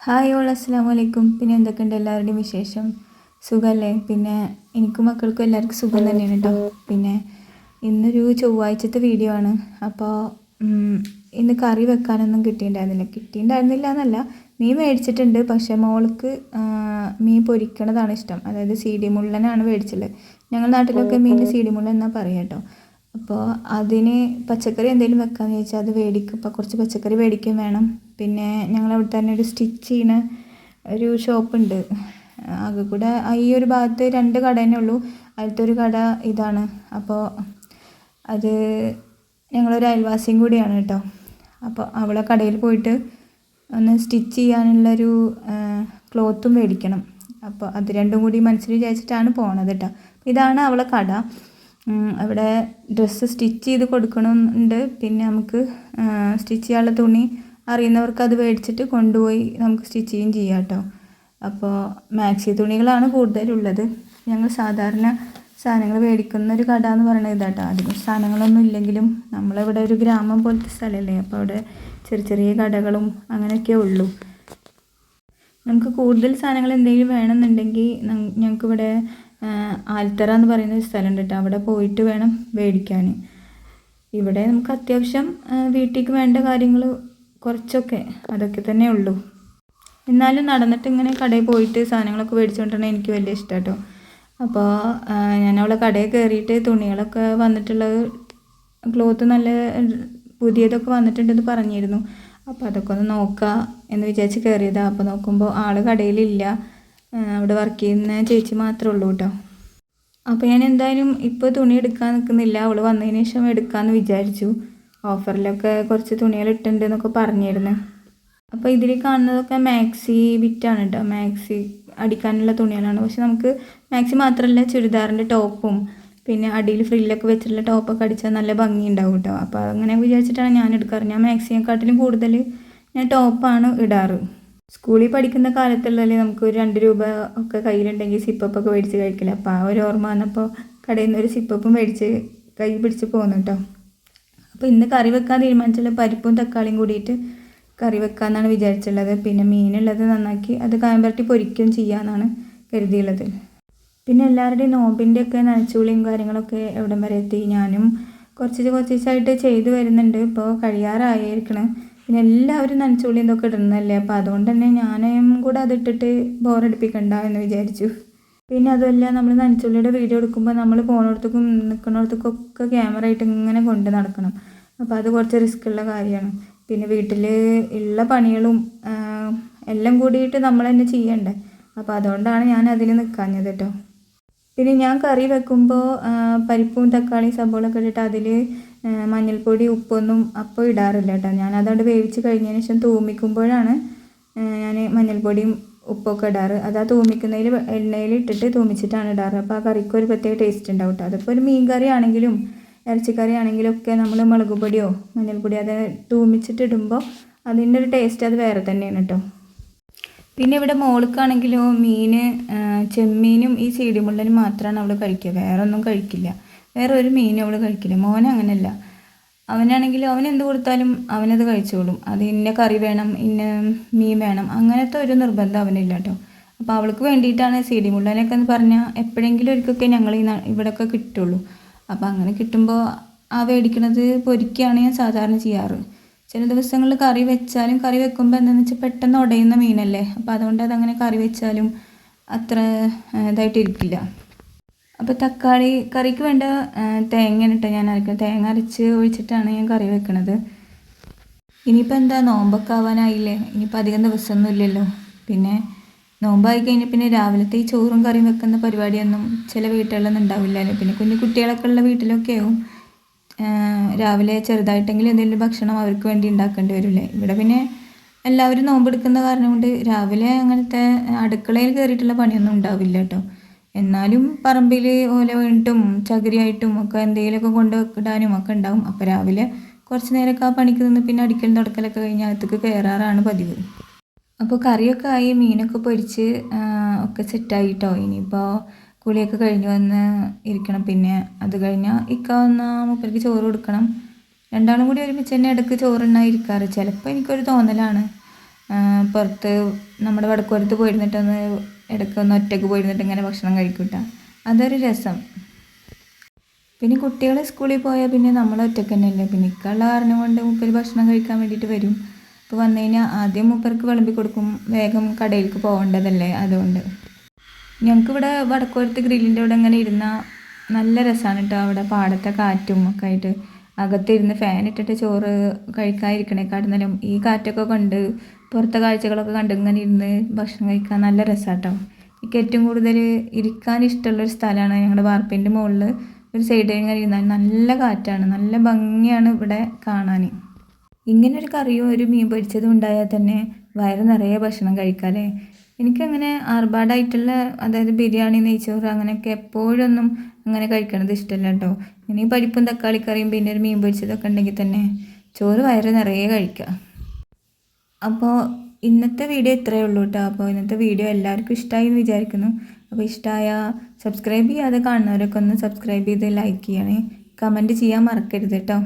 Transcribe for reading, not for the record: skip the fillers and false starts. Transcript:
Hi all അസ്സലാമു അലൈക്കും. പിന്നെ എന്തൊക്കെയുണ്ട് എല്ലാവരുടെയും വിശേഷം? സുഖമല്ലേ? പിന്നെ എനിക്കും മക്കൾക്കും എല്ലാവർക്കും സുഖം തന്നെയാണ് കേട്ടോ. പിന്നെ ഇന്നൊരു ചൊവ്വാഴ്ചത്തെ വീഡിയോ ആണ്. അപ്പോൾ ഇന്ന് കറി വെക്കാനൊന്നും കിട്ടിയിട്ടുണ്ടായിരുന്നില്ല എന്നല്ല, മീൻ മേടിച്ചിട്ടുണ്ട്. പക്ഷേ മോൾക്ക് മീൻ പൊരിക്കണതാണ് ഇഷ്ടം. അതായത് സി ഡി മുള്ളനാണ് മേടിച്ചുള്ളത്. ഞങ്ങളുടെ നാട്ടിലൊക്കെ മീൻ സി ഡി മുള്ളൻ എന്നാണ് പറയുക കേട്ടോ. അപ്പോൾ അതിന് പച്ചക്കറി എന്തെങ്കിലും വെക്കാമെന്ന് ചോദിച്ചാൽ അത് മേടിക്കും. ഇപ്പോൾ കുറച്ച് പച്ചക്കറി മേടിക്കും വേണം. പിന്നെ ഞങ്ങളവിടെ തന്നെ ഒരു സ്റ്റിച്ച് ചെയ്യുന്ന ഒരു ഷോപ്പുണ്ട്. ആകെ കൂടെ ഈ ഒരു ഭാഗത്ത് 2 കട തന്നെ ഉള്ളൂ. അടുത്തൊരു കട ഇതാണ്. അപ്പോൾ അത് ഞങ്ങളൊരു അയൽവാസിയും കൂടിയാണ് കേട്ടോ. അപ്പോൾ അവളെ കടയിൽ പോയിട്ട് ഒന്ന് സ്റ്റിച്ച് ചെയ്യാനുള്ളൊരു ക്ലോത്തും മേടിക്കണം. അപ്പോൾ അത് രണ്ടും കൂടി മനസ്സിൽ വിചാരിച്ചിട്ടാണ് പോണത് കേട്ടോ. ഇതാണ് അവളെ കട. അവിടെ ഡ്രസ്സ് സ്റ്റിച്ച് ചെയ്ത് കൊടുക്കണമെന്നുണ്ട്. പിന്നെ നമുക്ക് സ്റ്റിച്ച് ചെയ്യാനുള്ള തുണി അറിയുന്നവർക്ക് അത് മേടിച്ചിട്ട് കൊണ്ടുപോയി നമുക്ക് സ്റ്റിച്ച് ചെയ്യുകയും ചെയ്യാം കേട്ടോ. അപ്പോൾ മാക്സി തുണികളാണ് കൂടുതലുള്ളത്. ഞങ്ങൾ സാധാരണ സാധനങ്ങൾ മേടിക്കുന്ന ഒരു കട എന്ന് പറയുന്നത് ഇതാട്ടോ. അധികം സാധനങ്ങളൊന്നും ഇല്ലെങ്കിലും നമ്മളിവിടെ ഒരു ഗ്രാമം പോലത്തെ സ്ഥലമല്ലേ. അപ്പോൾ അവിടെ ചെറിയ ചെറിയ കടകളും അങ്ങനെയൊക്കെ ഉള്ളൂ. നമുക്ക് കൂടുതൽ സാധനങ്ങൾ എന്തെങ്കിലും വേണമെന്നുണ്ടെങ്കിൽ ഞങ്ങൾക്കിവിടെ ആൽത്തറ എന്ന് പറയുന്ന ഒരു സ്ഥലമുണ്ട് കേട്ടോ. അവിടെ പോയിട്ട് വേണം മേടിക്കാൻ. ഇവിടെ നമുക്ക് അത്യാവശ്യം വീട്ടിലേക്ക് വേണ്ട കാര്യങ്ങൾ കുറച്ചൊക്കെ അതൊക്കെ തന്നെ ഉള്ളൂ. എന്നാലും നടന്നിട്ട് ഇങ്ങനെ കടയിൽ പോയിട്ട് സാധനങ്ങളൊക്കെ മേടിച്ചുകൊണ്ടിരുന്നത് എനിക്ക് വലിയ ഇഷ്ടം കേട്ടോ. അപ്പോൾ ഞാൻ അവളെ കടയിൽ കയറിയിട്ട് തുണികളൊക്കെ വന്നിട്ടുള്ളത്, ക്ലോത്ത് നല്ല പുതിയതൊക്കെ വന്നിട്ടുണ്ടെന്ന് പറഞ്ഞിരുന്നു. അപ്പോൾ അതൊക്കെ ഒന്ന് നോക്കാം എന്ന് വിചാരിച്ച് കയറിയതാണ്. അപ്പോൾ നോക്കുമ്പോൾ ആൾ കടയിലില്ല. അവിടെ വർക്ക് ചെയ്യുന്ന ചേച്ചി മാത്രമേ ഉള്ളൂ കേട്ടോ. അപ്പോൾ ഞാൻ എന്തായാലും ഇപ്പോൾ തുണി എടുക്കാൻ നിൽക്കുന്നില്ല. അവൾ വന്നതിന് ശേഷം എടുക്കാമെന്ന് വിചാരിച്ചു. ഓഫറിലൊക്കെ കുറച്ച് തുണികൾ ഇട്ടുണ്ട് എന്നൊക്കെ പറഞ്ഞിരുന്നു. അപ്പോൾ ഇതിൽ കാണുന്നതൊക്കെ മാക്സി ബിറ്റാണ് കേട്ടോ. മാക്സി അടിക്കാനുള്ള തുണികളാണ്. പക്ഷെ നമുക്ക് മാക്സി മാത്രമല്ല, ചുരിദാറിൻ്റെ ടോപ്പും പിന്നെ അടിയിൽ ഫ്രില്ലൊക്കെ വെച്ചിട്ടുള്ള ടോപ്പൊക്കെ അടിച്ചാൽ നല്ല ഭംഗി ഉണ്ടാവും കേട്ടോ. അപ്പോൾ അങ്ങനെ വിചാരിച്ചിട്ടാണ് ഞാൻ എടുക്കാറ്. ഞാൻ മാക്സിയെക്കാട്ടിലും കൂടുതൽ ഞാൻ ടോപ്പാണ് ഇടാറ്. സ്കൂളിൽ പഠിക്കുന്ന കാലത്തുള്ളതിൽ നമുക്ക് ഒരു 2 രൂപ ഒക്കെ കയ്യിലുണ്ടെങ്കിൽ സിപ്പപ്പൊക്കെ മേടിച്ച് കഴിക്കില്ല. അപ്പോൾ ആ ഒരു ഓർമ്മ വന്നപ്പോൾ കടയിൽ നിന്ന് ഒരു സിപ്പപ്പും മേടിച്ച് കൈ പിടിച്ച് പോന്നു കേട്ടോ. അപ്പോൾ ഇന്ന് കറി വെക്കാൻ തീരുമാനിച്ചുള്ള പരിപ്പും തക്കാളിയും കൂടിയിട്ട് കറി വെക്കാമെന്നാണ് വിചാരിച്ചുള്ളത്. പിന്നെ മീനുള്ളത് നന്നാക്കി അത് കായം പുരട്ടി പൊരിക്കുകയും ചെയ്യാമെന്നാണ് കരുതിയുള്ളത്. പിന്നെ എല്ലാവരുടെയും നോമ്പിൻ്റെയൊക്കെ നനച്ചുള്ളിയും കാര്യങ്ങളൊക്കെ എവിടം വരെ എത്തി. ഞാനും കുറച്ചായിട്ട് ചെയ്തു വരുന്നുണ്ട്. ഇപ്പോൾ കഴിയാറായിരിക്കണം. പിന്നെ എല്ലാവരും നനച്ചുള്ളി എന്തൊക്കെ ഇടുന്നതല്ലേ. അപ്പോൾ അതുകൊണ്ട് തന്നെ ഞാനും കൂടെ അതിട്ടിട്ട് ബോറടിപ്പിക്കണ്ട എന്ന് വിചാരിച്ചു. പിന്നെ അതുമല്ല, നമ്മൾ നനച്ചുള്ളിയുടെ വീഡിയോ എടുക്കുമ്പോൾ നമ്മൾ പോകുന്നിടത്തേക്കും നിൽക്കുന്നിടത്തേക്കൊക്കെ ക്യാമറ ആയിട്ട് ഇങ്ങനെ കൊണ്ട് നടക്കണം. അപ്പോൾ അത് കുറച്ച് റിസ്ക് ഉള്ള കാര്യമാണ്. പിന്നെ വീട്ടിൽ ഉള്ള പണികളും എല്ലാം കൂടിയിട്ട് നമ്മൾ തന്നെ ചെയ്യണ്ടേ. അപ്പോൾ അതുകൊണ്ടാണ് ഞാൻ അതിൽ നിൽക്കാഞ്ഞത് കേട്ടോ. പിന്നെ ഞാൻ കറി വെക്കുമ്പോൾ പരിപ്പും തക്കാളിയും സബോളൊക്കെ ഇട്ടിട്ട് അതിൽ മഞ്ഞൾപ്പൊടി ഉപ്പൊന്നും അപ്പോൾ ഇടാറില്ല കേട്ടോ. ഞാനതവിടെ വേവിച്ച് കഴിഞ്ഞതിന് ശേഷം തൂമിക്കുമ്പോഴാണ് ഞാൻ മഞ്ഞൾപ്പൊടിയും ഉപ്പൊക്കെ ഇടാറ്. അത് ആ തൂമിക്കുന്നതിൽ എണ്ണയിൽ ഇട്ടിട്ട് തൂമിച്ചിട്ടാണ് ഇടാറ്. അപ്പോൾ ആ കറിക്ക് ഒരു പ്രത്യേക ടേസ്റ്റ് ഉണ്ടാവും കേട്ടോ. അതിപ്പോൾ ഒരു മീൻ കറി ആണെങ്കിലും ഇറച്ചിക്കറി ആണെങ്കിലും ഒക്കെ നമ്മൾ മുളക് പൊടിയോ മഞ്ഞൾപ്പൊടി അത് തൂമിച്ചിട്ട് ഇടുമ്പോൾ അതിൻ്റെ ഒരു ടേസ്റ്റ് അത് വേറെ തന്നെയാണ് കേട്ടോ. പിന്നെ ഇവിടെ മോൾക്കാണെങ്കിലോ മീൻ ചെമ്മീനും ഈ സി ഡി മുള്ളനും മാത്രമാണ് അവൾ കഴിക്കുക. വേറെ ഒന്നും കഴിക്കില്ല. വേറെ ഒരു മീനും അവൾ കഴിക്കില്ല. മോൻ അങ്ങനെയല്ല. അവനാണെങ്കിലും അവൻ എന്ത് കൊടുത്താലും അവനത് കഴിച്ചോളും. അത് ഇന്ന കറി വേണം, ഇന്ന മീൻ വേണം, അങ്ങനത്തെ ഒരു നിർബന്ധം അവനില്ല കേട്ടോ. അപ്പോൾ അവൾക്ക് വേണ്ടിയിട്ടാണ് സി ഡി മുള്ളനൊക്കെ എന്ന് പറഞ്ഞാൽ എപ്പോഴെങ്കിലും ഒരിക്കലൊക്കെ ഞങ്ങൾ ഇവിടെയൊക്കെ കിട്ടുള്ളൂ. അപ്പോൾ അങ്ങനെ കിട്ടുമ്പോൾ ആ മേടിക്കണത് പൊരിക്കുകയാണ് ഞാൻ സാധാരണ ചെയ്യാറ്. ചില ദിവസങ്ങളിൽ കറി വെച്ചാലും കറി വെക്കുമ്പോൾ എന്താണെന്ന് വെച്ചാൽ പെട്ടെന്ന് ഉടയുന്ന മീനല്ലേ. അപ്പോൾ അതുകൊണ്ട് അതങ്ങനെ കറി വെച്ചാലും അത്ര ഇതായിട്ടിരിക്കില്ല. അപ്പോൾ തക്കാളി കറിക്ക് വേണ്ട തേങ്ങയാണ് കേട്ടോ ഞാൻ അരക്കുന്നത്. തേങ്ങ അരച്ച് ഒഴിച്ചിട്ടാണ് ഞാൻ കറി വെക്കണത്. ഇനിയിപ്പോൾ എന്താ, നോമ്പൊക്കെ ആവാനായില്ലേ. ഇനിയിപ്പോൾ അധികം ദിവസമൊന്നും ഇല്ലല്ലോ. പിന്നെ നോമ്പായി കഴിഞ്ഞാൽ പിന്നെ രാവിലത്തെ ഈ ചോറും കറിയും വെക്കുന്ന പരിപാടിയൊന്നും ചില വീട്ടുകളിലൊന്നും ഉണ്ടാവില്ലല്ലോ. പിന്നെ കുഞ്ഞു കുട്ടികളൊക്കെ ഉള്ള വീട്ടിലൊക്കെ ആവും രാവിലെ ചെറുതായിട്ടെങ്കിലും എന്തെങ്കിലും ഭക്ഷണം അവർക്ക് വേണ്ടി ഉണ്ടാക്കേണ്ടി വരില്ലേ. ഇവിടെ പിന്നെ എല്ലാവരും നോമ്പെടുക്കുന്ന കാരണം കൊണ്ട് രാവിലെ അങ്ങനത്തെ അടുക്കളയിൽ കയറിയിട്ടുള്ള പണിയൊന്നും ഉണ്ടാവില്ല കേട്ടോ. എന്നാലും പറമ്പിൽ ഓല വീണിട്ടും ചകിരിയായിട്ടും ഒക്കെ എന്തെങ്കിലുമൊക്കെ കൊണ്ട് ഇടാനും ഒക്കെ ഉണ്ടാവും. അപ്പോൾ രാവിലെ കുറച്ച് നേരമൊക്കെ ആ പണിക്ക് നിന്ന് പിന്നെ അടിക്കലും തുടക്കലൊക്കെ കഴിഞ്ഞ് അകത്തേക്ക് കയറാറാണ് പതിവ്. അപ്പോൾ കറിയൊക്കെ ആയി, മീനൊക്കെ പൊരിച്ച് ഒക്കെ സെറ്റായിട്ടോ. ഇനിയിപ്പോൾ കുളിയൊക്കെ കഴിഞ്ഞ് വന്ന് ഇരിക്കണം. പിന്നെ അത് കഴിഞ്ഞാൽ വന്ന മൂപ്പർക്ക് ചോറ് കൊടുക്കണം. രണ്ടാളും കൂടി ഒരുമിച്ച് തന്നെ ഇടയ്ക്ക് ചോറുണ്ണാൻ ഇരിക്കാറ്. ചിലപ്പോൾ എനിക്കൊരു തോന്നലാണ് പുറത്ത് നമ്മുടെ വടക്കോരത്ത് പോയിരുന്നിട്ടൊന്ന് ഇടയ്ക്കൊന്ന് ഒറ്റയ്ക്ക് പോയിരുന്നിട്ട് ഇങ്ങനെ ഭക്ഷണം കഴിക്കൂട്ട. അതൊരു രസം. പിന്നെ കുട്ടികൾ സ്കൂളിൽ പോയാൽ പിന്നെ നമ്മൾ ഒറ്റയ്ക്ക് തന്നെയല്ലേ. പിന്നെ ഇക്കുള്ള കാരണം കൊണ്ട് മൂപ്പര് ഭക്ഷണം കഴിക്കാൻ വേണ്ടിയിട്ട് വരും. അപ്പോൾ വന്നു കഴിഞ്ഞാൽ ആദ്യം മൂപ്പർക്ക് വിളമ്പി കൊടുക്കും, വേഗം കടയിലേക്ക് പോകേണ്ടതല്ലേ, അതുകൊണ്ട്. ഞങ്ങൾക്കിവിടെ വടക്കോരത്ത് ഗ്രില്ലിൻ്റെ അവിടെ ഇങ്ങനെ ഇരുന്നാൽ നല്ല രസമാണ് കേട്ടോ. അവിടെ പാടത്തെ കാറ്റും ഒക്കെ ആയിട്ട് അകത്തിരുന്ന് ഫാൻ ഇട്ടിട്ട് ചോറ് കഴിക്കാതിരിക്കണേക്കാട്ടുന്നാലും ഈ കാറ്റൊക്കെ കണ്ട് പുറത്തെ കാഴ്ചകളൊക്കെ കണ്ട് ഇങ്ങനെ ഇരുന്ന് ഭക്ഷണം കഴിക്കാൻ നല്ല രസമാണ് കേട്ടോ. എനിക്ക് ഏറ്റവും കൂടുതൽ ഇരിക്കാൻ ഇഷ്ടമുള്ളൊരു സ്ഥലമാണ് ഞങ്ങളുടെ വാർപ്പിൻ്റെ മുകളിൽ ഒരു സൈഡിൽ ഇങ്ങനെ ഇരുന്നാൽ നല്ല കാറ്റാണ്, നല്ല ഭംഗിയാണ് ഇവിടെ കാണാൻ. ഇങ്ങനൊരു കറിയും ഒരു മീൻ പൊരിച്ചതും ഉണ്ടായാൽ തന്നെ വയറ് നിറയെ ഭക്ഷണം കഴിക്കാമല്ലേ. എനിക്കങ്ങനെ ആർഭാടായിട്ടുള്ള, അതായത് ബിരിയാണി, നെയ്ച്ചോറ് അങ്ങനെയൊക്കെ എപ്പോഴൊന്നും അങ്ങനെ കഴിക്കണത് ഇഷ്ടമല്ല കേട്ടോ. ഇനി പരിപ്പും തക്കാളിക്കറിയും പിന്നെ ഒരു മീൻ പൊരിച്ചതൊക്കെ ഉണ്ടെങ്കിൽ തന്നെ ചോറ് വയറ് നിറയെ കഴിക്കുക. അപ്പോൾ ഇന്നത്തെ വീഡിയോ ഇത്രയേ ഉള്ളൂ കേട്ടോ. അപ്പോൾ ഇന്നത്തെ വീഡിയോ എല്ലാവർക്കും ഇഷ്ടമായി എന്ന് വിചാരിക്കുന്നു. അപ്പോൾ ഇഷ്ടമായ സബ്സ്ക്രൈബ് ചെയ്യാതെ കാണുന്നവരൊക്കെ ഒന്ന് സബ്സ്ക്രൈബ് ചെയ്ത് ലൈക്ക് ചെയ്യണേ, കമൻറ്റ് ചെയ്യാൻ മറക്കരുത് കേട്ടോ.